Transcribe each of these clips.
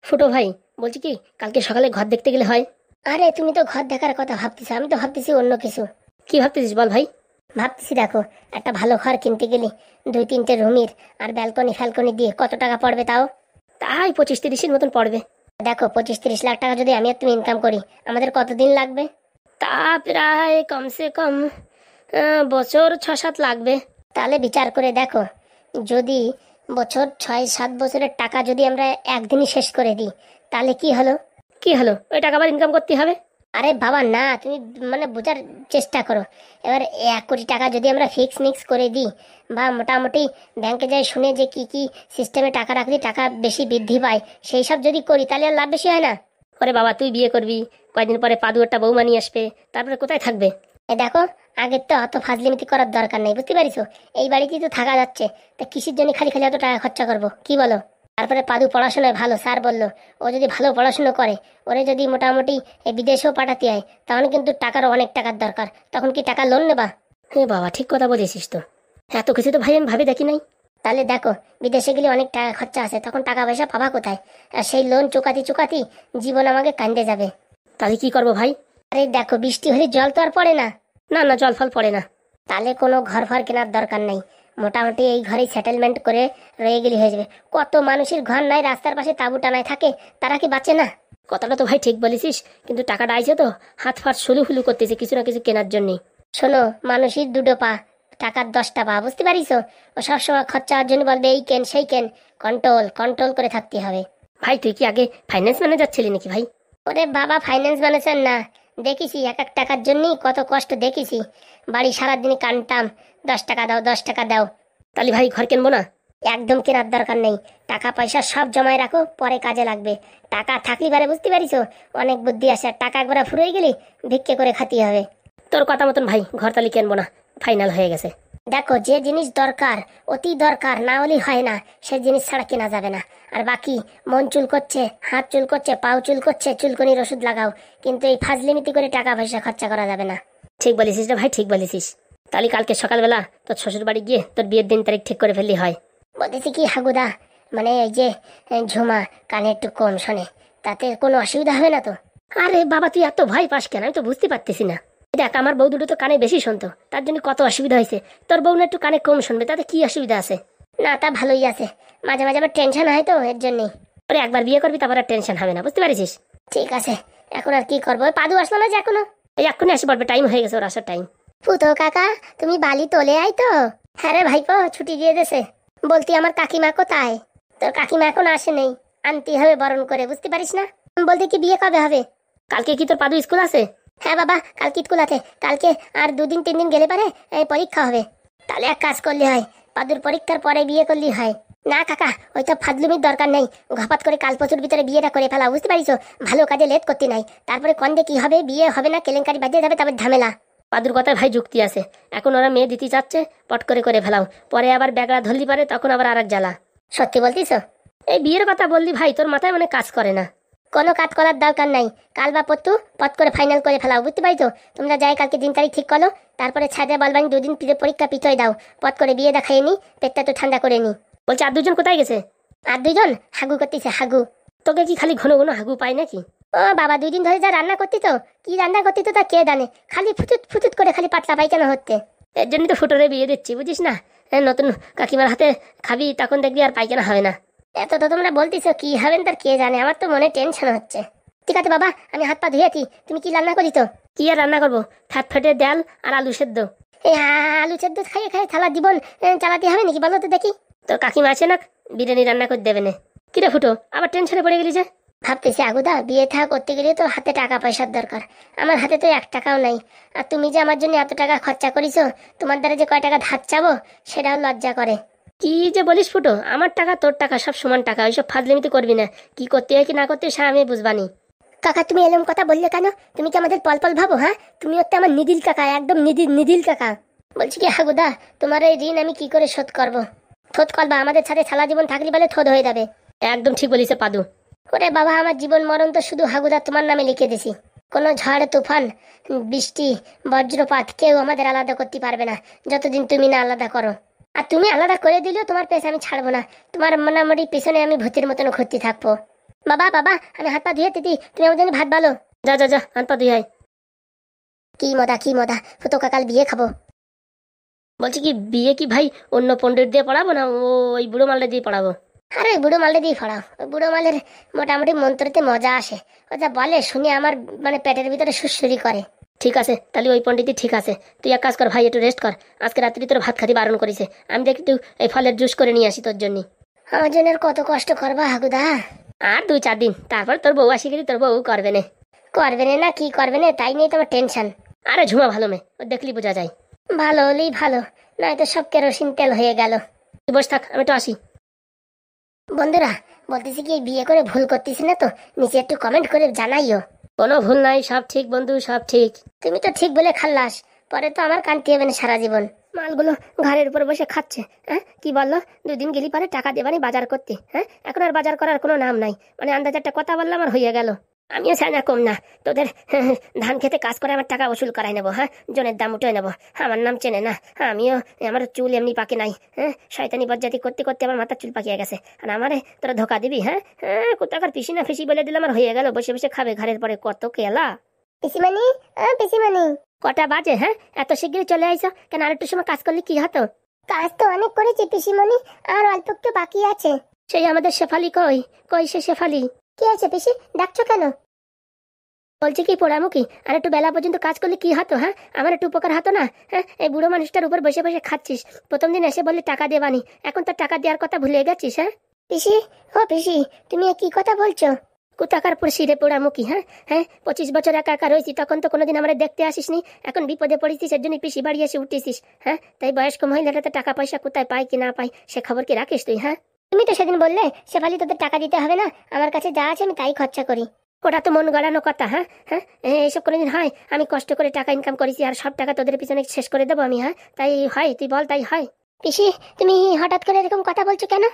ফুটো ভাই, বলছি কি কালকে সকালে ঘর দেখতে গেলে হয়? আরে তুমি তো ঘর দেখার কথা ভাবতেছো, আমি তো ভাবতেছি অন্য কিছু। কি ভাবতেছিস বল ভাই? ভাবতেছি দেখো, একটা ভালো ঘর কিনতে গেলে 2-3টে রুমের আর ব্যালকনি ফ্যালকনি দিয়ে কত টাকা পড়বে তাও? তাই 25-30 মতন পড়বে। দেখো 25-30 লাখ টাকা যদি আমি আর তুমি ইনকাম করি, আমাদের কতদিন লাগবে? তা প্রায় কমসে কম বছর 6-7 লাগবে। তাহলে বিচার করে দেখো, যদি বছর 6-7 বছরের টাকা যদি আমরা একদিনই শেষ করে দিই, তাহলে কি হলো? কি হলো, ওই টাকা আবার ইনকাম করতে হবে? আরে বাবা না, তুমি মানে বোঝার চেষ্টা করো। এবার 1 কোটি টাকা যদি আমরা ফিক্স মিক্স করে দিই, বা মোটামুটি ব্যাংকে যাই শুনে যে কি কি সিস্টেমে টাকা রাখলে টাকা বেশি বৃদ্ধি পায়, সেই সব যদি করি তাহলে আর লাভ বেশি হয় না? ওরে বাবা, তুই বিয়ে করবি, কয়দিন পরে পাদু একটা বৌমা নিয়ে আসবে, তারপরে কোথায় থাকবে? দেখো, আগের তো অত ফাজলিমিতি করার দরকার নেই, বুঝতে পারিস? এই বাড়িতেই তো থাকা যাচ্ছে, তা কিসের জন্য খালি খালি এত টাকা খরচা করবো, কি বলো? তারপরে পাদু পড়াশোনায় ভালো, স্যার বললো ও যদি ভালো পড়াশোনা করে, ওরে যদি মোটামুটি বিদেশেও পাঠাতে হয়, তাহলে কিন্তু টাকার অনেক টাকার দরকার, তখন কি টাকা লোন নেবা? হ্যাঁ বাবা, ঠিক কথা বলেছিস তো, এত কিছু তো ভাই আমি ভাবি দেখি নাই। তাহলে দেখো, বিদেশে গেলে অনেক টাকা খরচা আছে, তখন টাকা পয়সা পাবা কোথায়? আর সেই লোন চুকাতি চুকাতি জীবন আমাকে কান্দে যাবে। তাহলে কি করবো ভাই? আরে দেখো, বৃষ্টি হলে জল তো আর পড়ে না। না না, জল ফল পড়ে না। তাহলে কোনো ঘর ফর কেনার দরকার নেই, মোটামুটি এই ঘরেই সেটেলমেন্ট করে রয়ে গেলে হয়ে যাবে। কত মানুষের ঘর নাই, রাস্তার পাশে তাঁবু টানায় থাকে, তারা কি বাঁচে না? কথাটা তো ভাই ঠিক বলেছিস, কিন্তু টাকাটা আইছে তো, হাত ফাত সুলু হুলু করতেছে কিছু না কিছু কেনার জন্যই। শোনো, মানুষের দুটো পা, টাকার 10টা পা, বুঝতে পারিস? ও সবসময় খরচা হওয়ার জন্য বলবে এই কেন সেই কেন। কন্ট্রোল কন্ট্রোল করে থাকতে হবে। ভাই তুই কি আগে ফাইন্যান্স ম্যানেজার ছিলি নাকি ভাই? ওরে বাবা, ফাইন্যান্স ম্যানেজার না, দেখেছি এক এক টাকার জন্যই কত কষ্ট দেখেছি। বাড়ি সারাদিন কানতাম, 10 টাকা দাও 10 টাকা দাও। তাহলে ভাই ঘর কিনবো না? একদম কেনার দরকার নেই, টাকা পয়সা সব জমায় রাখো, পরে কাজে লাগবে। টাকা থাকলে পারে, বুঝতে পারিস? অনেক বুদ্ধি আছে, আর টাকা একবার ফুরিয়ে গেলে ভিক্ষে করে খাতি হবে। তোর কথা মতন ভাই ঘর তালি কিনবো না, ফাইনাল হয়ে গেছে। দেখো, যে জিনিস দরকার, অতি দরকার, না হলেই হয় না, সে জিনিস ছাড়া কেনা যাবে না। আর বাকি, মন চুল করছে, হাত চুল করছে, পাও চুল করছে, চুলকনির ওষুধ লাগাও, কিন্তু এই ফাজলিমিতি করে টাকা পয়সা খরচা করা যাবে না। ঠিক বলেছিস রে ভাই, ঠিক বলেছিস। তাহলে কালকে সকালবেলা তোর শ্বশুর বাড়ি গিয়ে তোর বিয়ের দিন তারিখ ঠিক করে ফেললি হয়। বলতেছি কি হাগুদা, মানে এই যে ঝুমা কানে একটু কম শোনে, তাতে কোনো অসুবিধা হবে না তো? আরে বাবা, তুই এত ভয় পাস কেন, আমি তো বুঝতে পারতেছি না। দেখ, আমার বউ দুটো তো কানে বেশি শুনতো, তার জন্য কত অসুবিধা হয়েছে। তোর বউ না একটু কানে কম শুনবে, তাতে কি অসুবিধা আছে? না, তা ভালোই আছে, মাঝে মাঝে আবার টেনশন হয় তো, এর জন্যই। ওরে একবার বিয়ে করবি, তারপর আর টেনশন হবে না, বুঝতে পারিস? ঠিক আছে, এখন আর কি করবো? ওই পাদু আসলো না যে এখনো? এই এক্ষুনি আসি পড়বে, টাইম হয়ে গেছে ওর আসার টাইম। ফুতো কাকা, তুমি বালি তোলে আই তো? হ্যাঁ রে ভাইপো, ছুটি দিয়ে দেছে। বলতি আমার কাকিমা কোথায়? তোর কাকিমা এখন আসে নেই, আনতে হবে বরণ করে, বুঝতে পারিস না? বলতে কি বিয়ে কবে হবে? কালকে কি তোর পাদু স্কুল আছে? হ্যাঁ বাবা, কালকে স্কুল আছে, কালকে আর 2-3 দিন গেলে পারে পরীক্ষা হবে। তাহলে এক কাজ করলে হয়, পাদুর পরীক্ষার পরে বিয়ে করলে হয়। না কাকা, ওই তো ফাজলুমির দরকার নেই, ঘপাত করে কাল পরশুর ভিতরে বিয়েটা করে ফেলা, বুঝতে পারিস? ভালো কাজে লেট করতে নাই, তারপরে কন্দে কি হবে, বিয়ে হবে না, কেলেঙ্কারি বাজিয়ে যাবে, তারপর ঝামেলা। পাদুর কথায় ভাই যুক্তি আছে, এখন ওরা মেয়ে দিতে চাচ্ছে, পট করে করে ফেলাও, পরে আবার ব্যাগড়া ধরলি পারে, তখন আবার আর এক জ্বালা। সত্যি বলতিস? এই বিয়ের কথা বললি ভাই, তোর মাথায় মানে কাজ করে না। কোনো কাজ করার দরকার নাই, কাল বা পরতু পট করে ফাইনাল করে ফেলাও, বুঝতে পারিস? তোমরা যাই কালকে দিন তারিখ ঠিক করো, তারপরে ছাদে বলবানি 2 দিন পরীক্ষা পিছোয় দাও, পট করে বিয়ে দেখাই নি, পেটটা তো ঠান্ডা করে নি। বলছে আর 2জন কোথায় গেছে? আর 2জন হাগু করতেছে, হাগু। তোকে কি খালি ঘন ঘন হাগু পাই নাকি? ও বাবা, 2 দিন ধরে যা রান্না করতি তো, কি রান্না করতি তো তা কে জানে, খালি ফুটুত ফুটুত করে খালি পাতলা পায়খানা হচ্ছে। এর জন্যই তো ফুটোরে বিয়ে দিচ্ছি, বুঝিস না? নতুন কাকিমার হাতে খাবি, তখন দেখবি আর পায়খানা হবে না। এত তো তোমরা বলতেছো, কি হবেন তার কে জানে, আমার তো মনে টেনশন হচ্ছে। ঠিক আছে বাবা, আমি হাত পা ধুয়েছি, তুমি কি রান্না করি তো? কি আর রান্না করবো, ফ্যাট ফ্যাটে ডাল আর আলু সেদ্ধ। এই আলু সেদ্ধ খাইয়ে খাইয়ে থালা জীবন চালাতে হবে নাকি বলো তো দেখি? তোর কাকিমা আছে না, বিরিয়ানি রান্না করে দেবে না। কিরে ফুটো, আবার টেনশনে পড়ে গেলি যে? ভাবতেছি আগুদা, বিয়ে থা করতে গেলে তো হাতে টাকা পয়সার দরকার, আমার হাতে তো 1 টাকাও নাই। আর তুমি যে আমার জন্য এত টাকা খরচা করিছো, তোমার দ্বারা যে কয় টাকা ধার চাবো, সেটাও লজ্জা করে। কি যে বলিস ফুটো, আমার টাকা তোর টাকা সব সমান টাকা, ওইসব ফাজলিমিতি করবি না, কি করতে হয় কি না করতে হয় সে আমি বুঝবানি। কাকা, তুমি এরকম কথা বললে কেন? তুমি কি আমাদের পল পল ভাবো? হ্যাঁ, তুমি হচ্ছে আমার নিদিল কাকা, একদম নিদিল নিদিল কাকা। বলছি কি হাগুদা, তোমার এই ঋণ আমি কি করে শোধ করবো? থোদ করবা, আমাদের সাথে সারা জীবন থাকলে বলে থোদ হয়ে যাবে। একদম ঠিক বলিছে পাদু। ওরে বাবা, আমার জীবন মরণ তো শুধু হাগুদা তোমার নামে লিখে দিছি, কোনো ঝড় তুফান বৃষ্টি বজ্রপাত কেউ আমাদের আলাদা করতে পারবে না, যতদিন তুমি না আলাদা করো। আর তুমি আলাদা করে দিলেও তোমার পেছনে আমি ছাড়বো না, তোমার মোটামুটি পেছনে আমি ভূতের মতন ঘুরতে থাকবো। বাবা বাবা, আমি হাত পা ধুয়ে দিদি, তুমি আমার জন্য ভাত বলো। যা যা যা, হাত পা ধুয়ে আয়। কি মজা কি মজা, ফুটো কাকাল বিয়ে খাবো। বলছি কি, বিয়ে কি ভাই অন্য পণ্ডিত দিয়ে পড়াবো না ওই বুড়ো মালটা দিয়ে পড়াবো? আরে ওই বুড়ো মালটা দিয়ে পড়াও, ওই বুড়ো মালের মোটামুটি মন্ত্রতে মজা আসে। ও যা বলে শুনে আমার মানে পেটের ভিতরে সুরসুরি করে। ঠিক আছে, তাহলে ওই পণ্ডিতই ঠিক আছে। তুই এক কাজ কর ভাই, একটু রেস্ট কর। আজকে রাত্রি তোর ভাত খাতি বারণ করেছে। আমি দেখি একটু এই ফলের জুস করে নিয়ে আসি তোর জন্য। আমার জন্য আর কত কষ্ট করবা হাগুদা? আর 2-4 দিন, তারপর তোর বউ আসি গেলি তোর বউ করবে না। করবে না কি করবে না তাই নিয়ে তোমার টেনশন? আরে ঝুমা ভালো মেয়ে, ও দেখলি বোঝা যায়। ভালো হলেই ভালো, নয়তো সব কেরোসিন তেল হয়ে গেল। তুই বস থাক, আমি তো আসি। বন্ধুরা, বলতেছি কি বিয়ে করে ভুল করতেছি না তো? নিচে একটু কমেন্ট করে জানাইও। কোনো ভুল নাই, সব ঠিক বন্ধু, সব ঠিক। তুমি তো ঠিক বলে খাল্লাস, পরে তো আমার কানতে হবে না সারা জীবন। মালগুলো ঘরের উপর বসে খাচ্ছে। হ্যাঁ কি বললো, 2 দিন গেলি পরে টাকা দেবানি বাজার করতে। হ্যাঁ এখন আর বাজার করার কোনো নাম নাই, মানে আন্দাজ একটা কথা বললাম আর হয়ে গেল। আমিও চাই না কম না, তোদের ধান খেতে কাজ করে আমার টাকা ওসুল করাই নেবো। হ্যাঁ জনের দাম উঠে নেবো, আমার নাম চেনে না। আমিও, আমার চুল এমনি পাকে নাই। হ্যাঁ শয়তানি বজ্জাতি করতে করতে আমার মাথার চুল পাকিয়ে গেছে, আর আমারে তোরা ধোকা দিবি? হ্যাঁ হ্যাঁ কোথাকার পিসি না ফিসি বলে দিলাম আর হয়ে গেল, বসে বসে খাবে ঘরের পরে কত কেলা। পিসিমানি, পিসিমানি কটা বাজে? হ্যাঁ এত শিগগিরই চলে আইসো কেন? আর একটু সময় কাজ করলে কি হতো? কাজ তো অনেক করেছি পিসিমণি, আর অল্প একটু বাকি আছে। সেই আমাদের শেফালি কই? কই সে শেফালি? কি আছে পিসি, ডাকছো কেন? বলছি কি পোড়ামুখী, আর একটু বেলা পর্যন্ত কাজ করলে কি হতো? হ্যাঁ আমার একটু উপকার হতো না? হ্যাঁ এই বুড়ো মানুষটার উপর বসে বসে খাচ্ছিস, প্রথম দিন এসে বললে টাকা দেবানি, এখন তো টাকা দেওয়ার কথা ভুলে গেছিস। হ্যাঁ পিসি, ও পিসি তুমি কি কথা বলছো? কোথাকার পড়ছি রে পোড়ামুখী? হ্যাঁ হ্যাঁ 25 বছর একা একা রয়েছি, তখন তো কোনোদিন আমরা দেখতে আসিসনি, এখন বিপদে পড়েছিস এর জন্য পিসি বাড়ি এসে উঠেছিস। হ্যাঁ তাই বয়স্ক মহিলাটা তো টাকা পয়সা কোথায় পায় কি না পায় সে খবর কি রাখিস তুই? হ্যাঁ তুমি তো সেদিন বললে শেফালি তোদের টাকা দিতে হবে না, আমার কাছে যা আছে আমি তাই খরচা করি। ওটা তো মন গড়ানো কথা। হ্যাঁ হ্যাঁ এইসব কোনোদিন হয়? আমি কষ্ট করে টাকা ইনকাম করেছি আর সব টাকা তোদের পিছনে শেষ করে দেবো আমি? হ্যাঁ তাই হয়? তুই বল তাই হয়? পিসি তুমি হঠাৎ করে এরকম কথা বলছো কেন?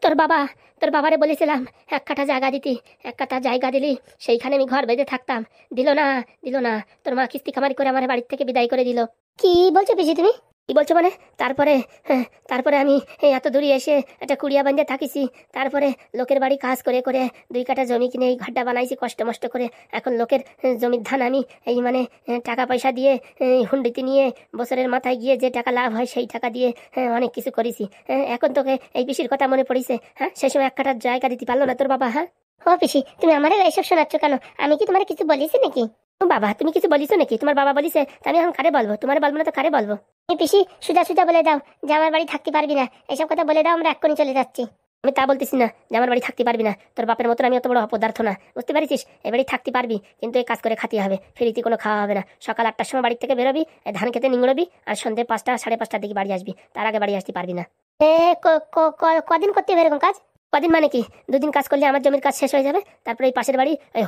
তোর বাবা, তোর বাবারে বলেছিলাম 1 কাঠা জায়গা দিতি, 1 কাঠা জায়গা দিলি, সেইখানে আমি ঘর বেঁধে থাকতাম। দিল না, দিল না। তোর মা কিস্তি খামারি করে আমার বাড়ির থেকে বিদায় করে দিল। কি বলছো পিসি তুমি? কি বলছো মানে? তারপরে তারপরে আমি এত দূরে এসে একটা কুড়িয়া বান্ধে থাকিছি, তারপরে লোকের বাড়ি কাজ করে করে 2 কাঠা জমি কিনে এই ঘরটা বানাইছি কষ্ট মষ্ট করে। এখন লোকের জমির ধান আমি এই মানে টাকা পয়সা দিয়ে হুন্ডিতে নিয়ে বছরের মাথায় গিয়ে যে টাকা লাভ হয় সেই টাকা দিয়ে অনেক কিছু করেছি। এখন তোকে এই পিসির কথা মনে পড়িছে? হ্যাঁ সেই সময় 1 কাঠা জায়গা দিতে পারলো না তোর বাবা? হ্যাঁ ও পিসি তুমি আমার এইসব শোনাচ্ছ কেন? আমি কি তোমার কিছু বলেছি নাকি? ও বাবা তুমি কিছু বলিস নাকি? তোমার বাবা বলিছে, তা আমি এখন কারে বলবো? তোমার বলবো না তো কারে বলবো? এই পিসি সুজা সুজা বলে দাও যে আমার বাড়ি থাকতে পারবি না, এইসব কথা বলে দাও, আমরা এক্ষুনি চলে যাচ্ছি। আমি তা বলতেছি না যে আমার বাড়ি থাকতে পারবি না, তোর বাপের মতন আমি অত বড় অপদার্থ না, বুঝতে পারিস? এই বাড়ি থাকতে পারবি কিন্তু এই কাজ করে খাতে হবে, ফ্রিতে কোনো খাওয়া হবে না। সকাল 8টার সময় বাড়ি থেকে বেরোবি, ধান খেতে নিংড়বি, আর সন্ধ্যে 5টা 5:30টার দিকে বাড়ি আসবি, তার আগে বাড়ি আসতে পারবি না। কদিন করতে হবে এরকম কাজ? কদিন মানে কি, 2 দিন কাজ করলে আমার জমির কাজ শেষ হয়ে যাবে। তারপরে এই পাশের বাড়ি ওই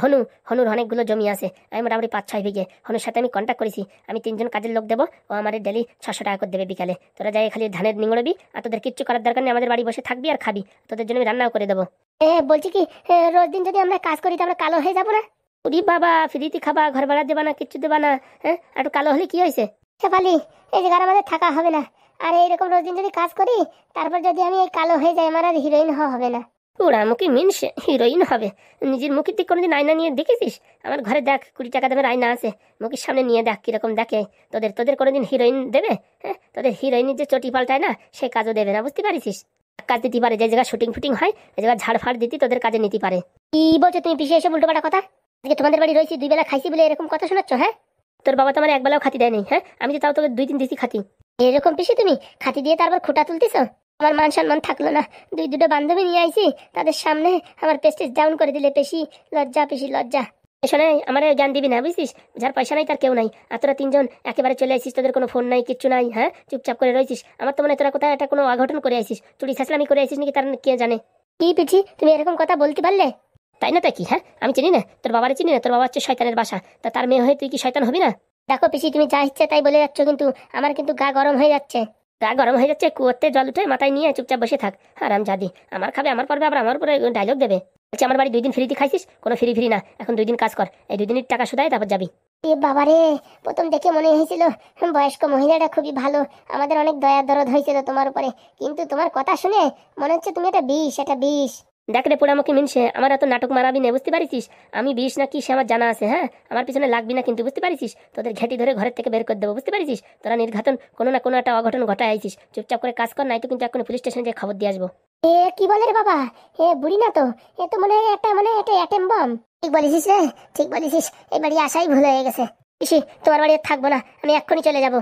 হনুর অনেকগুলো জমি আছে, আমি মোটামুটি 5-6 বিঘে। হনুর সাথে আমি কন্ট্যাক্ট করেছি, আমি 3 জন কাজের লোক দেবো, ও আমার ডেলি 600 টাকা করে দেবে বিকালে। তোরা যাই খালি ধানের নিংড়বি, আর তোদের কিচ্ছু করার দরকার নেই, আমাদের বাড়ি বসে থাকবি আর খাবি, তোদের জন্য আমি রান্নাও করে দেবো। বলছি কি রোজ দিন যদি আমরা কাজ করি তাহলে কালো হয়ে যাবো না? উরি বাবা, ফ্রিতে খাবা, ঘর ভাড়া দেবা না, কিচ্ছু দেবা না, হ্যাঁ একটু কালো হলে কি হয়েছে? শেফালি এই জায়গায় আমাদের থাকা হবে না, আর এইরকম রোজ দিন যদি কাজ করি তারপর যদি আমি এই কালো হয়ে যাই, আমার আর হিরোইন হওয়া হবে না। ওরা মুখে মিনস হিরোইন হবে? নিজের মুখের দিক কোনোদিন আয়না নিয়ে দেখেছিস? আমার ঘরে দেখ 20 টাকা দামের আয়না আছে, মুখের সামনে নিয়ে দেখ কিরকম দেখে। তোদের কোনোদিন হিরোইন দেবে? হ্যাঁ তোদের হিরোইনের যে চটি পাল্টায় না সে কাজও দেবে না, বুঝতে পারিস? কাজ দিতে পারে, যে জায়গায় শুটিং ফুটিং হয় এই জায়গায় ঝাড় ফাড় দিতে তোদের কাজে নিতে পারে। কি বলছো তুমি পিছিয়ে এসে উল্টোপাল্টা কথা? আজকে তোমাদের বাড়ি রয়েছি 2 বেলা খাইছি বলে এরকম কথা শোনাচ্ছ? হ্যাঁ তোর বাবা তো আমার 1 বেলাও খাতি দেয়নি, হ্যাঁ আমি তো তাও তোকে 2-3 দিছি খাতি। এরকম পিসি তুমি খাতি দিয়ে তারপর খোটা তুলতেছ? আমার মান সম্মান থাকলো না, 2 বান্ধবী নিয়ে আইছি, তাদের সামনে আমার প্রেস্টিজ ডাউন করে দিলে। পেশি লজ্জা, পেশি লজ্জা। শোনে আমার জ্ঞান দিবি না, বুঝছিস? যার পয়সা নাই তার কেউ নাই, আর তোরা 3 জন একেবারে চলে আসিস, তোদের কোনো ফোন নাই কিচ্ছু নাই, হ্যাঁ চুপচাপ করে রয়েছিস। আমার তো মনে হয় তোরা কোথায় একটা কোনো অঘটন করে আসিস, চুরি ছাঁচলামি করে আসিস নাকি, তার কে জানে। কি পিছি তুমি এরকম কথা বলতে পারলে? তাই না তাই কি? হ্যাঁ আমি চিনি না তোর বাবারে, চিনি না? তোর বাবা হচ্ছে শয়তানের বাসা, তা তার মেয়ে হয়ে তুই কি শয়তান হবি না? দেখো পিসি তুমি যা ইচ্ছে তাই বলে যাচ্ছ, কিন্তু আমার কিন্তু গা গরম হয়ে যাচ্ছে। গা গরম হয়ে যাচ্ছে? কুয়োতে জল উঠে মাথায় নিয়ে চুপচাপ বসে থাক, আরাম জাদি। আমার খাবে, আমার পড়বে, আবার আমার উপরে ডায়লগ দেবে। বলছি আমার বাড়ি 2 দিন ফ্রিতে খাইছিস, কোনো ফ্রি না, এখন 2 দিন কাজ কর, এই 2 দিনের টাকা শুধাই তারপর যাবি। এ বাবারে, প্রথম দেখে মনে হয়েছিল বয়স্ক মহিলাটা খুবই ভালো, আমাদের অনেক দয়া দরদ হয়েছিল তোমার উপরে, কিন্তু তোমার কথা শুনে মনে হচ্ছে তুমি একটা বিষ। দেখ রে পোড়ামুখী মিনসে, আমার এত নাটক মারাবি না, বুঝতে পারিস? আমি বিষ না কি সে আমার জানা আছে, হ্যাঁ? আমার পিছনে লাগবি না কিন্তু, বুঝতে পারিস? তোদের ঘেঁটি ধরে ঘরের থেকে বের করে দেবো, বুঝতে পারিস? তোরা নির্ঘাতন কোনো না কোনো একটা অঘটন ঘটায় আইছিস। চুপচাপ করে কাজ কর, নাই তো কিন্তু এখন পুলিশ স্টেশনে যে খবর দিয়ে আসবো। এ কি বলে রে বাবা? এ বুড়ি না তো, এ তো মনে হয় একটা একটা অ্যাটেম বম। ঠিক বলেছিস রে, ঠিক বলেছিস। এই বাড়ি আসাই ভুল হয়ে গেছে। পিসি, তোমার বাড়ি আর থাকবো না, আমি এক্ষুনি চলে যাবো।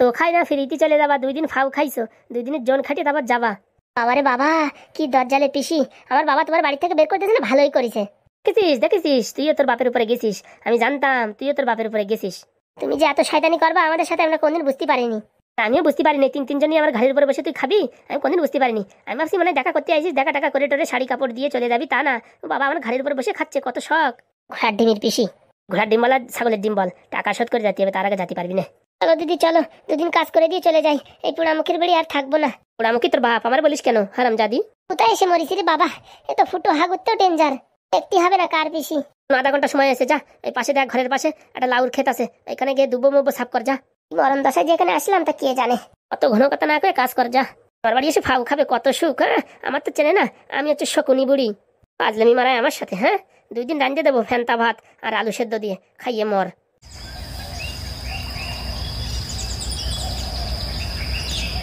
তো খাই না, ফিরিতে চলে যাবা? 2 দিন ফাউ খাইছো, 2 দিনের জন খাটিয়ে তারপর যাবা? বাবারে বাবা, কি দরজালে পিসি! আমার বাবা তোমার বাড়ি থেকে বের করে দিয়েছে, ভালোই করেছে। দেখেছিস তুইও তোর বাপের উপরে গেছিস, আমি জানতাম তুইও তোর বাপের উপরে গেছিস। তুমি যে এত শয়তানি করবা আমাদের সাথে আমরা কোনদিন বুঝতে পারিনি। আমিও বুঝতে পারিনি, তিনজনই আমার ঘাড়ির উপরে বসে তুই খাবি, আমি কোনদিন বুঝতে পারিনি। আমি ভাবছি মানে দেখা করতে আইছিস, দেখা টাকা করে টোরে শাড়ি কাপড় দিয়ে চলে যাবি, তা না, ও বাবা আমার ঘাড়ির উপরে বসে খাচ্ছে, কত শখ। ঘোড়ার ডিমের পিসি, ঘোড়ার ডিম বল আর ছাগলের ডিম বল, টাকা শোধ করে যেতে হবে, তার আগে যেতে পারবি না। চলো দিদি চলো, 2 দিন কাজ করে দিয়ে চলে যাই, এই পোড়ামুখীর বাড়ি আর থাকবো না। পোড়ামুখী তোর বাপ, আমার বলিস কেন হারাম জাদি? কোথায় এসে মরিছি রে বাবা, এ তো ফুটো হাগুতেও ডেঞ্জার। দেখতে হবে না কার পিসি। 0.5 ঘন্টা সময় আছে, যা এই পাশে দেখ, ঘরের পাশে একটা লাউর ক্ষেত আছে, এখানে গিয়ে দুবো মুবো সাফ কর যা। মরণ দশায় যেখানে আসলাম তা কে জানে, অত ঘন কথা না করে কাজ কর যা। আমার বাড়ি এসে ফাউ খাবে, কত সুখ। হ্যাঁ, আমার তো চেনে না, আমি হচ্ছে শকুনি বুড়ি। পাজলামি মারায় আমার সাথে, হ্যাঁ? 2 দিন রাঁধতে দেবো ফ্যান্তা ভাত আর আলু সেদ্ধ দিয়ে, খাইয়ে মর।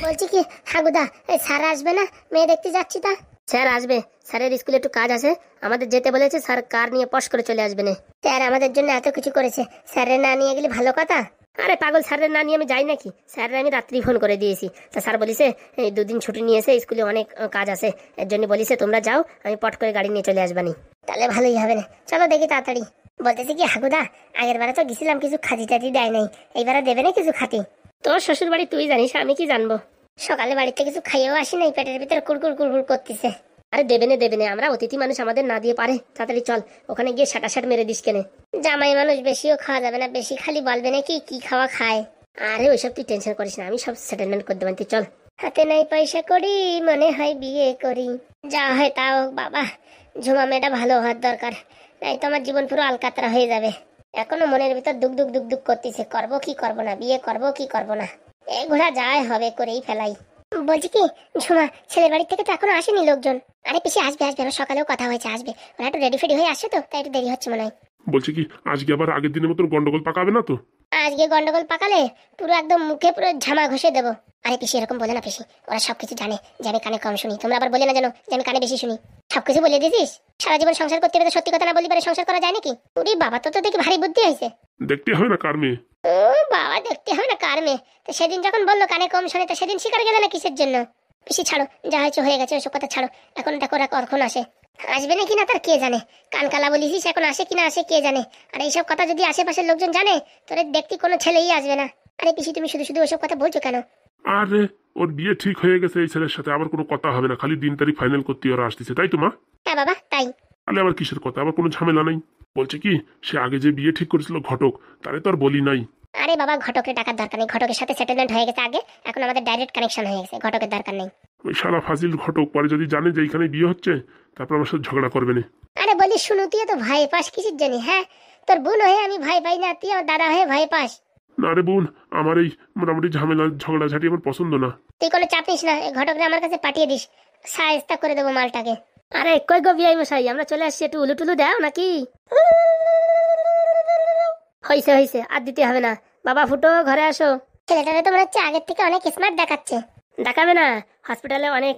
বলছি কি হাগুদা, এই স্যার আসবে না? মেয়ে দেখতে যাচ্ছি তা। স্যার আসবে, স্যারের স্কুলে একটু কাজ আছে, আমাদের যেতে বলেছে। স্যার কার নিয়ে পশ করে চলে আসবে না। স্যার আমাদের জন্য এত কিছু করেছে, স্যারের না নিয়ে গেলে ভালো কথা। আরে পাগল, স্যারের না নিয়ে আমি যাই নাকি? স্যারের আমি রাত্রি ফোন করে দিয়েছি, তা স্যার বলিছে এই 2 দিন ছুটি নিয়েছে, স্কুলে অনেক কাজ আছে, এর জন্য বলিছে তোমরা যাও, আমি পট করে গাড়ি নিয়ে চলে আসবানি। তাহলে ভালোই হবে না, চলো দেখি তাড়াতাড়ি। বলতেছি কি হাগুদা, আগের বারে তো গেছিলাম, কিছু খাতি টাতি দেয় নাই, এইবারে দেবে না কিছু খাতি? তোর শ্বশুর বাড়ি তুই জানিস, আমি কি জানবো? সকালে বাড়িতে কিছু খাইয়েও আসি নাই, পেটের ভিতরে কুড়কুড় কুড়কুড় করতেছে। আরে দেবে না, আমরা অতিথি মানুষ, আমাদের না দিয়ে পারে। তাড়াতাড়ি চল, ওখানে গিয়ে সাটাসাট মেরে দিস কেনে। জামাই মানুষ, বেশিও খাওয়া যাবে না, বেশি খালি বলবে না কি কি খাওয়া খায়। আরে ওইসব তুই টেনশন করিস না, আমি সব সেটেলমেন্ট করে দেবেন, তুই চল। হাতে নাই পয়সা করি, মনে হয় বিয়ে করি, যা হয় তাও বাবা। ঝুমা মেয়েটা ভালো হওয়ার দরকার, নাই তো আমার জীবন পুরো আলকাতরা হয়ে যাবে। এখনো মনের ভিতর দুক দুক দুক দুক করতেছে, করবো কি করবো না, বিয়ে করবো কি করবো না। এ ঘোড়া যায় হবে, করেই ফেলাই। বলছি কি ঝুমা, ছেলের বাড়ি থেকে তো এখনো আসেনি লোকজন? আরে পিসি আসবে আসবে, আমার সকালেও কথা হয়েছে, আসবে। ওরা একটু রেডি ফেডি হয়ে আসছে তো, তাই একটু দেরি হচ্ছে মনে হয়। বলছি কি আজকে আবার আগের দিনের মতন গন্ডগোল পাকাবে না তো? আজকে গন্ডগোল পাকালে পুরো একদম মুখে পুরো ঝামা ঘষে দেবো। আরে পিসি এরকম বলে না পিসি, ওরা সবকিছু জানে যে আমি কানে কম শুনি, তোমরা আবার বলে না জানো যে আমি কানে বেশি শুনি। সবকিছু বলে দিছিস, সারা জীবন সংসার করতে হবে, সত্যি কথা না বলি পারে সংসার করা যায় নাকি? ওরে বাবা, তো দেখি ভারী বুদ্ধি হয়েছে। দেখতে হবে না কার মেয়ে। ও বাবা, দেখতে হবে না কার মেয়ে? তো সেদিন যখন বললো কানে কম শোনে, তো সেদিন শিকার গেলে না কিসের জন্য? পিসি ছাড়ো, যা হয়েছে হয়ে গেছে, ওসব কথা ছাড়ো। এখন দেখো ওরা কখন আসে, আসবে নাকি না তার কে জানে। কানকালা বলিস, এখন আসে কিনা আসে কে জানে। আর এইসব কথা যদি আশেপাশের লোকজন জানে, তোরে দেখতে কোনো ছেলেই আসবে না। আরে পিসি তুমি শুধু শুধু ওসব কথা বলছো কেন? আরে ওর বিয়ে ঠিক হয়ে গেছে, এই ছেলের সাথে আবার কোনো কথা হবে না, খালি দিন তারিখ ফাইনাল করতে ওরা আসতেছে, তাই তো মা? হ্যাঁ বাবা তাই। তাহলে আবার কিসের কথা, আবার কোনো ঝামেলা নাই। বলছে কি সে আগে যে বিয়ে ঠিক করেছিল ঘটক, তারে তো আর বলি নাই। আরে বাবা, ঘটকের টাকার দরকার নেই, ঘটকের সাথে সেটেলমেন্ট হয়ে গেছে আগে, এখন আমাদের ডাইরেক্ট কানেকশন হয়ে গেছে, ঘটকের দরকার নেই। ওই শালা ফাজিল ঘটক পরে যদি জানে যে এইখানে বিয়ে হচ্ছে, তারপর আমার সাথে ঝগড়া করবে না। আরে বলি শুনু, তুই তো ভয় পাস কিসের জন্য? হ্যাঁ, তোর বোন হয়ে আমি ভয় পাই না, তুই আমার দাদা হয়ে ভয় পাস। না রে বোন, আমার এই মোটামুটি ঝামেলা ঝগড়া ঝাঁটি আমার পছন্দ না। তুই কোনো চাপ নিস না, এই ঘটকরা আমার কাছে পাঠিয়ে দিস, সায়স্তা করে দেবো মালটাকে। আরে কই গো বিআই মশাই, আমরা চলে আসছি, একটু উলু টুলু দাও নাকি? হইছে হইছে, আর দিতে হবে না। বাবা ফুটো, ঘরে আসো। ছেলেটারে তো মনে হচ্ছে আগের থেকে অনেক স্মার্ট দেখাচ্ছে। দেখাবে না, হসপিটালে অনেক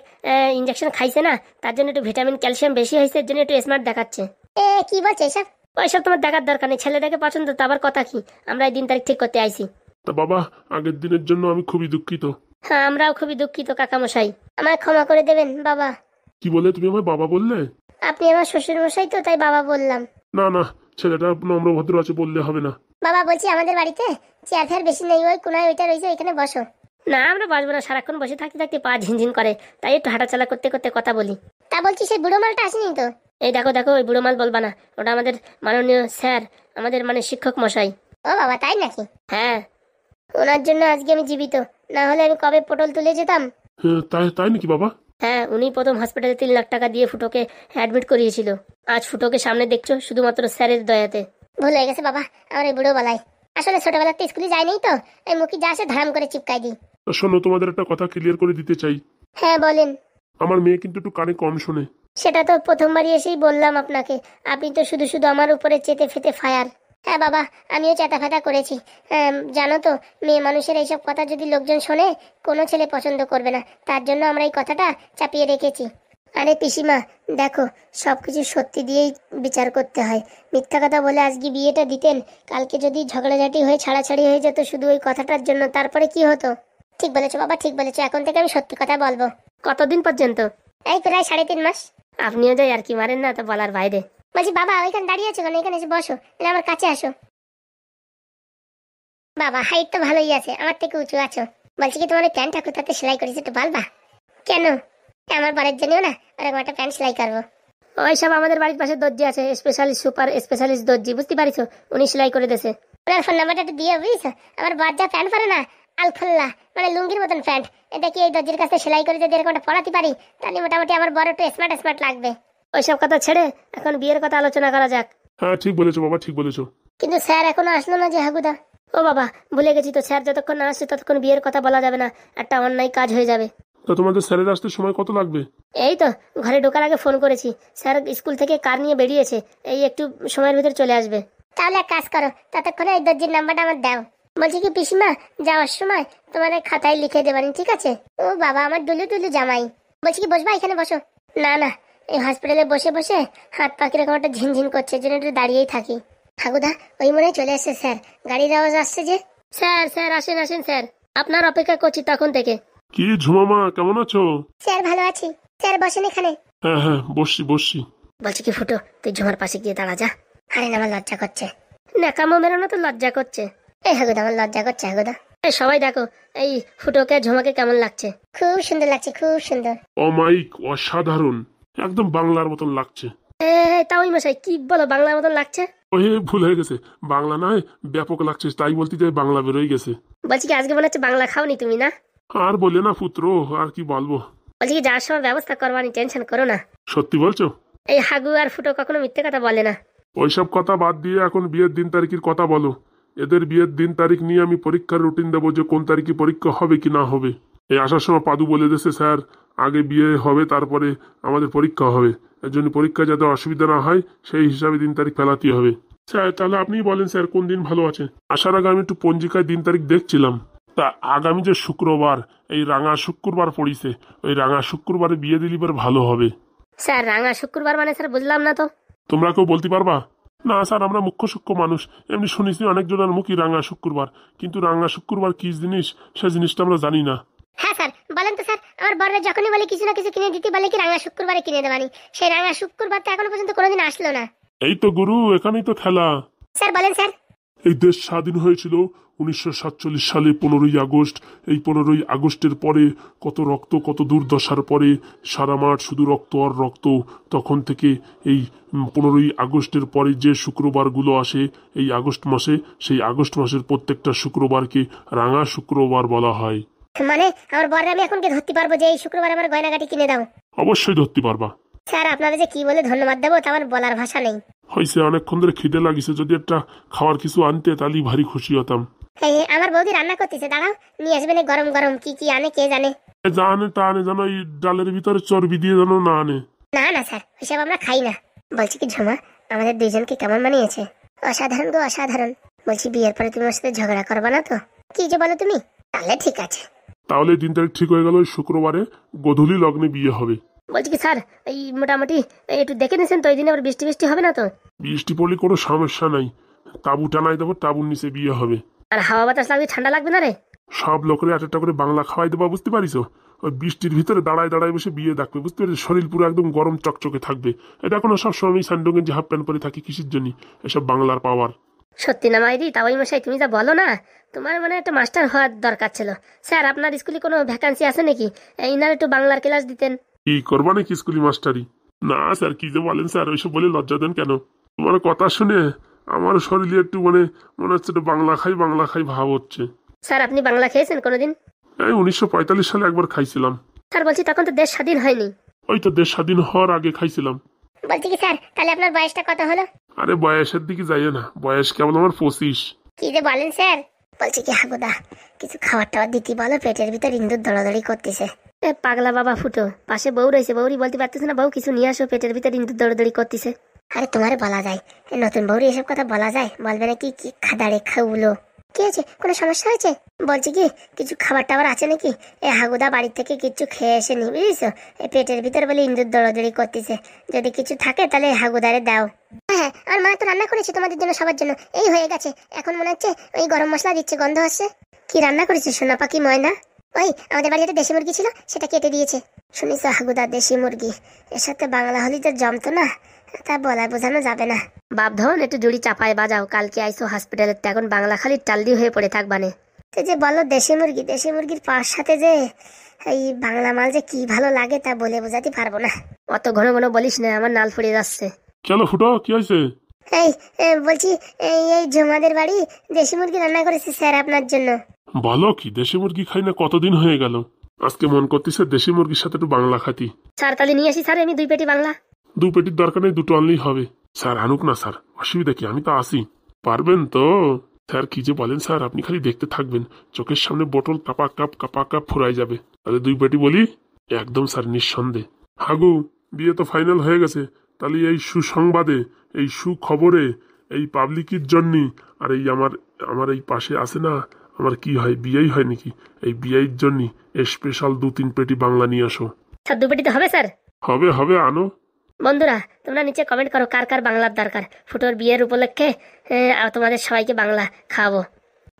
ইঞ্জেকশন খাইছে না, তার জন্য একটু ভিটামিন ক্যালসিয়াম বেশি হয়েছে, এর জন্য একটু স্মার্ট দেখাচ্ছে। এ কি বলছে এসব? ওইসব তোমার দেখার দরকার নেই, ছেলেটাকে পছন্দ তো আবার কথা কি? আমরা এই দিন তারিখ ঠিক করতে আইছি। তা বাবা, আগের দিনের জন্য আমি খুবই দুঃখিত। হ্যাঁ, আমরাও খুবই দুঃখিত কাকামশাই, আমায় ক্ষমা করে দেবেন বাবা। কি বলে তুমি আমায় বাবা বললে? আপনি আমার শ্বশুর মশাই তো, তাই বাবা বললাম। না না, ছেলেটা নম্র ভদ্র আছে, বললে হবে না। বাবা বলছি আমাদের বাড়িতে চেয়ার ফেয়ার বেশি নেই, ওই কোনায় ওইটা রয়েছে, ওইখানে বসো। না, আমরা বসবো না, সারাক্ষণ বসে থাকতে থাকতে পা ঝিনঝিন করে, তাই একটু হাঁটাচলা করতে করতে কথা বলি। তা বলছি সেই বুড়ো মালটা আসেনি তো? এই দেখো দেখো, ওই বুড়ো মাল বলবা না, ওটা আমাদের মাননীয় স্যার, আমাদের মানে শিক্ষক মশাই। ও বাবা, তাই নাকি? হ্যাঁ, ওনার জন্য আজকে আমি জীবিত, না হলে আমি কবে পটল তুলে যেতাম। হ্যাঁ, তাই তাই নাকি বাবা? হ্যাঁ, উনি প্রথম হসপিটালে 3 লাখ টাকা দিয়ে ফুটোকে অ্যাডমিট করিয়েছিল। আজ ফুটোকে সামনে দেখছো শুধুমাত্র স্যারের দয়াতে। ভুল হয়ে গেছে বাবা, আমার এই বুড়ো বেলায়। আসলে ছোটবেলাতে স্কুলে যাই নাই তো, এই মুখি যা আসে ধারাম করে চিপকাই দিই। তা শোনো, তোমাদের একটা কথা ক্লিয়ার করে দিতে চাই। হ্যাঁ বলেন। আমার মেয়ে কিন্তু একটু কানে কম শোনে। সেটা তো প্রথমবারই এসেই বললাম আপনাকে, আপনি তো শুধু শুধু আমার উপরে চেতে ফেতে ফায়ার। হ্যাঁ বাবা, আমিও চেতা ফেতা করেছি। জানো তো, মেয়ে মানুষের এইসব কথা যদি লোকজন শোনে, কোনো ছেলে পছন্দ করবে না, তার জন্য আমরা এই কথাটা চাপিয়ে রেখেছি। আরে পিসিমা, দেখো, সবকিছু সত্যি দিয়েই বিচার করতে হয়। মিথ্যা কথা বলে আজকে বিয়েটা দিতেন, কালকে যদি ঝগড়াঝাটি হয়ে ছাড়াছাড়ি হয়ে যেত শুধু ওই কথাটার জন্য, তারপরে কি হতো? ঠিক বলেছো বাবা, ঠিক বলেছো। এখন থেকে আমি সত্যি কথা বলবো। কতদিন পর্যন্ত? এই প্রায় 3.5 মাস। আপনিও যাই আর কি মারেন না, তো বলার বাইরে। বলছি বাবা, ওইখানে দাঁড়িয়ে আছো কেন? এখানে এসে বসো, এলে আমার কাছে আসো। বাবা, হাইট তো ভালোই আছে, আমার থেকে উঁচু আছো। বলছি কি, তোমার ওই প্যান্টটা কোথাতে সেলাই করেছে একটু বলবা? কেন? আমার বাড়ির জন্যও না ওরকম একটা প্যান্ট সেলাই করবো। ওই সব আমাদের বাড়ির পাশে দর্জি আছে, স্পেশালিস্ট সুপার স্পেশালিস্ট দর্জি, বুঝতে পারিছো? উনি সেলাই করে দেছে। ওনার ফোন নাম্বারটা একটু দিয়ে, বুঝছো? আমার বাদ যা প্যান্ট পরে না, আলখোল্লা মানে লুঙ্গির মতন প্যান্ট, এটা কি এই দর্জির কাছে সেলাই করে যদি এরকম একটা পরাতে পারি, তাহলে মোটামুটি আমার বড় একটু স্মার্ট স্মার্ট লাগবে। ওইসব কথা ছেড়ে এখন বিয়ের কথা আলোচনা করা যাক। হ্যাঁ ঠিক বলেছো বাবা, ঠিক বলেছো। কিন্তু স্যার এখনো আসলো না যে, হাগুদা। ও বাবা, ভুলে গেছি তো, স্যার যতক্ষণ না আসছে ততক্ষণ বিয়ের কথা বলা যাবে না, একটা অন্যায় কাজ হয়ে যাবে। তা তোমাদের স্যারের আসতে সময় কত লাগবে? এই তো ঘরে ঢোকার আগে ফোন করেছি, স্যার স্কুল থেকে কার নিয়ে বেরিয়েছে, এই একটু সময়ের ভিতর চলে আসবে। তাহলে এক কাজ করো, ততক্ষণে এই দর্জির নাম্বারটা আমার দাও। বলছি কি পিসিমা, যাওয়ার সময় তোমার খাতায় লিখে দেবানি, ঠিক আছে? ও বাবা, আমার দুলু দুলু জামাই। বলছি কি, বসবা? এখানে বসো। না না, এই হসপিটালে বসে বসে হাত পা কিরকম একটা ঝিনঝিন করছে, জন্য একটু দাঁড়িয়েই থাকি। ঠাকুদা, ওই মনে হয় চলে এসছে স্যার, গাড়ির আওয়াজ আসছে যে। স্যার স্যার আসেন আসেন স্যার, আপনার অপেক্ষা করছি তখন থেকে। কি ঝুমামা, কেমন আছো? স্যার ভালো আছি। স্যার বসেন এখানে। হ্যাঁ হ্যাঁ, বসছি বসছি। বলছি কি ফুটো, তুই ঝুমার পাশে গিয়ে দাঁড়া যা। আরে না, আমার লজ্জা করছে। ন্যাকামো মেরোনো তো লজ্জা করছে। এই হাগুদা, আমার লজ্জা করছে হাগুদা। এই সবাই দেখো, এই ফুটোকে ঝুমাকে কেমন লাগছে। খুব সুন্দর লাগছে, খুব সুন্দর। অমাইক, অসাধারণ, একদম বাংলার মতন লাগছে। তাওই মশাই, কি বলো বাংলার মতন লাগছে? ওহে ভুল হয়ে গেছে, বাংলা নয় ব্যাপক লাগছে, তাই বলতে যাই বাংলা বেরোয় গেছে। বলছি কি, আজকে মনে হচ্ছে বাংলা খাওনি তুমি, না? আর বলে না পুত্র, আর কি বলবো। বলছি কি, যাওয়ার সময় ব্যবস্থা করবানি, টেনশন করো না। সত্যি বলছো? এই হাগু আর ফুটো কখনো মিথ্যে কথা বলে না। ওইসব কথা বাদ দিয়ে এখন বিয়ের দিন তারিখের কথা বলো। এদের বিয়ের দিন তারিখ নিয়ে আমি পরীক্ষার রুটিন দেবো, যে কোন তারিখে পরীক্ষা হবে কি না হবে। এই আসার সময় পাদু বলে দিয়েছে, স্যার আগে বিয়ে হবে তারপরে আমাদের পরীক্ষা হবে, এর জন্য পরীক্ষা যাতে অসুবিধা না হয় সেই হিসাবে দিন তারিখ ফেলাতে হবে। স্যার তাহলে আপনিই বলেন স্যার, কোন দিন ভালো আছে? আসার আগে আমি একটু পঞ্জিকায় দিন তারিখ দেখছিলাম, তা আগামী যে শুক্রবার, এই রাঙা শুক্রবার পড়িছে, ওই রাঙা শুক্রবারে বিয়ে দিলে এবার ভালো হবে। স্যার রাঙা শুক্রবার মানে স্যার বুঝলাম না তো। তোমরা কেউ বলতে পারবা? না স্যার, আমরা মুখ্য সূক্ষ্ম মানুষ, এমনি শুনেছি অনেকজনের মুখই রাঙা শুক্রবার, কিন্তু রাঙা শুক্রবার কি জিনিস সে জিনিসটা আমরা জানি না। হ্যাঁ স্যার, বলেন তো স্যার। আমার বড়রা যখনই বলে কিছু না কিছু কিনে দিতে, বলে কি রাঙা শুক্রবারে কিনে দেবানি, সেই রাঙা শুক্রবার তো এখনো পর্যন্ত কোনোদিন আসলো না। এই তো গুরু, এখানেই তো খেলা। স্যার বলেন স্যার। এই দেশ স্বাধীন হয়েছিল 1947 সালে 15ই আগস্ট। এই 15ই আগস্টের পরে কত রক্ত, কত দুর্দশার পরে সারা মাঠ শুধু রক্ত আর রক্ত। তখন থেকে এই 15ই আগস্টের পরে যে শুক্রবারগুলো আসে এই আগস্ট মাসে, সেই আগস্ট মাসের প্রত্যেকটা শুক্রবারকে রাঙা শুক্রবার বলা হয়। মানে আমার বড়রা আমি এখন কি ধরতে পারবো যে এই শুক্রবার আমার গয়নাগাটি কিনে দাও? অবশ্যই ধরতে পারবা। স্যার আপনারা যে কি বলে ধন্যবাদ দেবো তা আমার বলার ভাষা নেই। হয়েছে, অনেকক্ষণ ধরে খিদে লাগিছে, যদি একটা খাওয়ার কিছু আনতে তাহলেই ভারী খুশি হতাম। এই আমার বৌদি রান্না করতেছে, দাঁড়াও নিয়ে আসবেন। গরম গরম কি কি আনে কে জানে। যা আনে তা আনে, যেন এই ডালের ভিতরে চর্বি দিয়ে যেন না আনে। না না স্যার, ওইসব আমরা খাই না। বলছি কি ঝুমা, আমাদের দুইজনকে কেমন মানিয়েছে? অসাধারণ গো, অসাধারণ। বলছি বিয়ের পরে তুমি ওর সাথে ঝগড়া করবে না তো? কি যে বলো তুমি? তাহলে ঠিক আছে। তাহলে দিন তারিখ ঠিক হয়ে গেল, শুক্রবারে গোধূলি লগ্নে বিয়ে হবে। বলছি কি স্যার, এই মোটামুটি একটু দেখে নিয়েছেন তো, এই দিনে আবার বৃষ্টি বৃষ্টি হবে না তো? বৃষ্টি পড়লে কোনো সমস্যা নাই, তাঁবু টানাই দেবো, তাঁবুর নিচে বিয়ে হবে। আর হাওয়া বাতাস লাগবে, ঠান্ডা লাগবে না রে? সব লোকের একটা করে বাংলা খাওয়াই দেবো, বুঝতে পারিস? ওই বৃষ্টির ভিতরে দাঁড়ায় দাঁড়ায় বসে বিয়ে দেখবে, বুঝতে পারিস? শরীর পুরো একদম গরম চকচকে থাকবে। এটা এখন সবসময় আমি স্যান্ডো গেঞ্জি হাফ প্যান্ট পরে থাকি, কিসের জন্য? এসব বাংলার পাওয়ার। সত্যি না মাইরি, তাওই মশাই তুমি যা বলো না, তোমার মানে একটা মাস্টার হওয়ার দরকার ছিল। স্যার আপনার স্কুলে কোনো ভ্যাকান্সি আছে নাকি? ইনার একটু বাংলার ক্লাস দিতেন। কি করবা নাকি স্কুলি মাস্টারি? না স্যার, কি যে বলেন স্যার, ওইসব বলে লজ্জা দেন কেন? তোমার কথা শুনে আমার শরীরে একটু মনে হচ্ছে একটু বাংলা খাই ভাব হচ্ছে। স্যার আপনি বাংলা খেয়েছেন কোনোদিন? এই 1945 সালে একবার খাইছিলাম। স্যার বলছি তখন তো দেশ স্বাধীন হয়নি। ওই তো দেশ স্বাধীন হওয়ার আগে খাইছিলাম। বলছি কি স্যার, তাহলে আপনার বয়সটা কত হলো? আরে বয়সের দিকে যাইও না, বয়স কেবল আমার 25। কি যে বলেন স্যার। বলছি কি হাগুদা, কিছু খাবার টাবার দিতে বলো, পেটের ভিতর ইন্দুর দৌড়াদৌড়ি করতেছে। পাগলা বাবা ফুটো, পাশে বউ রয়েছে, বউরি বলতে পারতেছে না বউ কিছু নিয়ে আসো, পেটের ভিতরে ইন্দুর দৌড়দৌড়ি করতেছে। আরে তোমারে বলা যায়, নতুন বউরি এসব কথা বলা যায়? বলবে নাকি কি খাদাড়ে খাউলো। কি আছে, কোনো সমস্যা হয়েছে? বলছি কি কিছু খাবার টাবার আছে নাকি? হাগুদা বাড়ি থেকে কিছু খেয়ে এসে নি, বুঝেছো? পেটের ভিতরে বলে ইন্দুর দৌড়দৌড়ি করতেছে, যদি কিছু থাকে তাহলে হাগুদারে দাও। হ্যাঁ, আর মা তো রান্না করেছে তোমাদের জন্য, সবার জন্য, এই হয়ে গেছে। এখন মনে হচ্ছে ওই গরম মশলা দিচ্ছে, গন্ধ আসছে। কি রান্না করেছে সোনা পাখি ময়না? ওই আমাদের বাড়িতে দেশি মুরগি ছিল, সেটা কেটে দিয়েছে। শুনিস হাগুদা দেশি মুরগি, এর সাথে বাংলা হলি তো জমতো না, তা বলা বোঝানো যাবে না। বাপ ধন একটু জুড়ি চাপায় বাজাও, কালকে আইসো হসপিটালের, এখন বাংলা খালি টাল্লি হয়ে পড়ে থাকবানে। যে বলো দেশি মুরগি, দেশি মুরগির পার সাথে যে এই বাংলা মাল যে কি ভালো লাগে তা বলে বোঝাতে পারবো না। অত ঘন ঘন বলিস না, আমার নাল ফুরিয়ে যাচ্ছে। চলো ফুটো, কি হয়েছে? এই বলছি এই জমাদের বাড়ি দেশি মুরগি রান্না করেছে স্যার আপনার জন্য। বলো কি, দেশি মুরগি খাই না কতদিন হয়ে গেল, আজকে মন করতেছে দেশি মুরগির সাথে একটু বাংলা খাতি। স্যার তাহলে নিয়ে আসি স্যার, আমি 2 পেটি বাংলা। 2 পেটির দরকার নেই, 2টো আনলেই হবে। স্যার আনুক না স্যার, অসুবিধা কি, আমি তো আসি। পারবেন তো? স্যার কি যে বলেন স্যার, আপনি খালি দেখতে থাকবেন, চোখের সামনে বোতল কাপা কাপ ফুরাই যাবে। তাহলে 2 পেটি বলি? একদম স্যার, নিঃসন্দেহে। হাগু, বিয়ে তো ফাইনাল হয়ে গেছে, তাহলে এই সুসংবাদে, এই সুখবরে, এই পাবলিকের জন্য, আর এই আমার এই পাশে আছে না, আমার কি হয়, বিয়েই হয় নাকি, এই বিয়ের জন্য স্পেশাল 2-3 পেটি বাংলা নিয়ে আসো। স্যার 2 পেটি তো হবে স্যার? হবে, আনো। বন্ধুরা তোমরা নিচে কমেন্ট করো কার কার বাংলার দরকার, ফুটোর বিয়ের উপলক্ষে তোমাদের সবাইকে বাংলা খাওয়াবো।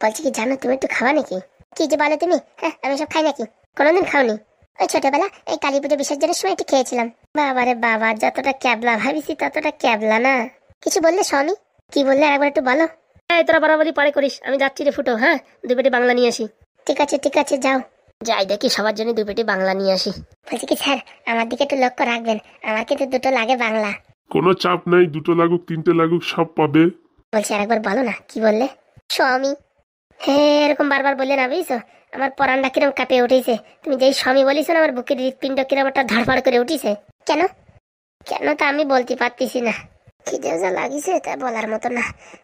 বলছি কি জানো, তুমি একটু খাওয়া নাকি? কি যে বলো তুমি, হ্যাঁ আমি সব খাই নাকি? কোনোদিন খাওনি? ওই ছোটবেলা এই কালী পুজো বিসর্জনের সময় একটু খেয়েছিলাম। বাবারে বাবা, যতটা ক্যাবলা ভাবিছি ততটা ক্যাবলা না। কিছু বললে স্বামী? কি বললে একবার একটু বলো। এই তোরা বরাবরই পরে করিস, আমি যাচ্ছি রে ফুটো, হ্যাঁ 2 পেটি বাংলা নিয়ে আসি। ঠিক আছে যাও। যাই দেখি সবার জন্য 2 পেটি বাংলা নিয়ে আসি। বলছি কি স্যার, আমার দিকে একটু লক্ষ্য রাখবেন, আমার কিন্তু 2টো লাগে বাংলা। কোনো চাপ নাই, 2টো লাগুক 3টে লাগুক সব পাবে। বলছি আরেকবার বলো না, কি বললে? স্বামী? হ্যাঁ এরকম বারবার বললে না, বুঝছো? আমার পরানটা কিরম কাঁপে উঠেছে। তুমি যেই স্বামী বলিস না, আমার বুকের হৃৎপিণ্ড কিরম একটা ধড়ফড় করে উঠেছে। কেন তা আমি বলতে পারতেছি না, খিদে যা লাগিছে তা বলার মতো না।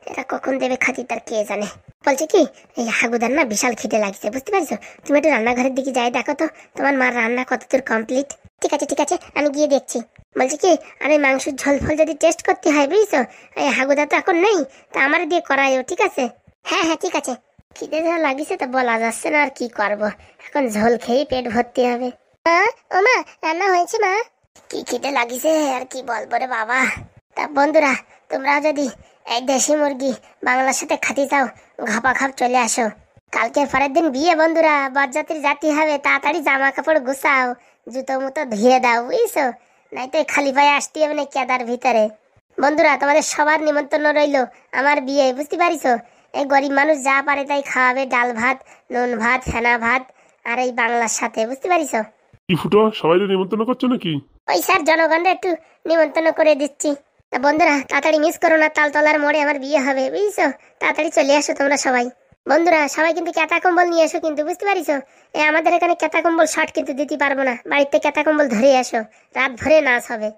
এরা কখন দেবে খাতি তার কে জানে। বলছে কি এই হাগুদার না বিশাল খিদে লাগছে, বুঝতে পারছো? তুমি একটু রান্নাঘরের দিকে যাই দেখো তো, তোমার মার রান্না কতদূর কমপ্লিট। ঠিক আছে আমি গিয়ে দেখছি। বলছি কি আরে মাংসের ঝোল ফল যদি টেস্ট করতে হয়, বুঝছো? এই হাগুদা তো এখন নেই, তা আমার দিয়ে করাইও, ঠিক আছে? হ্যাঁ ঠিক আছে। খিদে যা লাগিছে তা বলা যাচ্ছে না, আর কি করবো, এখন ঝোল খেয়েই পেট ভর্তি হবে। ও মা, রান্না হয়েছে মা? কি খিদে লাগিছে আর কি বলবো রে বাবা। তা বন্ধুরা তোমরাও যদি এই দেশি মুরগি বাংলার সাথে খাতি চাও, ঘাপাঘাপ চলে আসো। কালকের পরের দিন বিয়ে বন্ধুরা, বরযাত্রী জাতি হবে, তাড়াতাড়ি জামা কাপড় গুছাও, জুতো মুতো ধুয়ে দাও, বুঝছো? নাই তো খালি পায়ে আসতে হবে না কেদার ভিতরে। বন্ধুরা তোমাদের সবার নিমন্ত্রণ রইলো আমার বিয়ে, বুঝতে পারিছো? এই গরিব মানুষ যা পারে তাই খাওয়াবে, ডাল ভাত, নুন ভাত, ফেনা ভাত, আর এই বাংলার সাথে, বুঝতে পারিছো? কি ফুটো, সবাই নিমন্ত্রণ করছো নাকি? ওই স্যার জনগণরা একটু নিমন্ত্রণ করে দিচ্ছি। তা বন্ধুরা তাড়াতাড়ি মিস করো না, তালতলার মোড়ে আমার বিয়ে হবে, বুঝছো? তাড়াতাড়ি চলে আসো তোমরা সবাই। বন্ধুরা সবাই কিন্তু কেতা কম্বল নিয়ে এসো কিন্তু, বুঝতে পারিছো? আমাদের এখানে কেতা কম্বল শর্ট কিন্তু দিতে পারবো না, বাড়িতে কেতা কম্বল ধরে আসো, রাত ভরে নাচ হবে।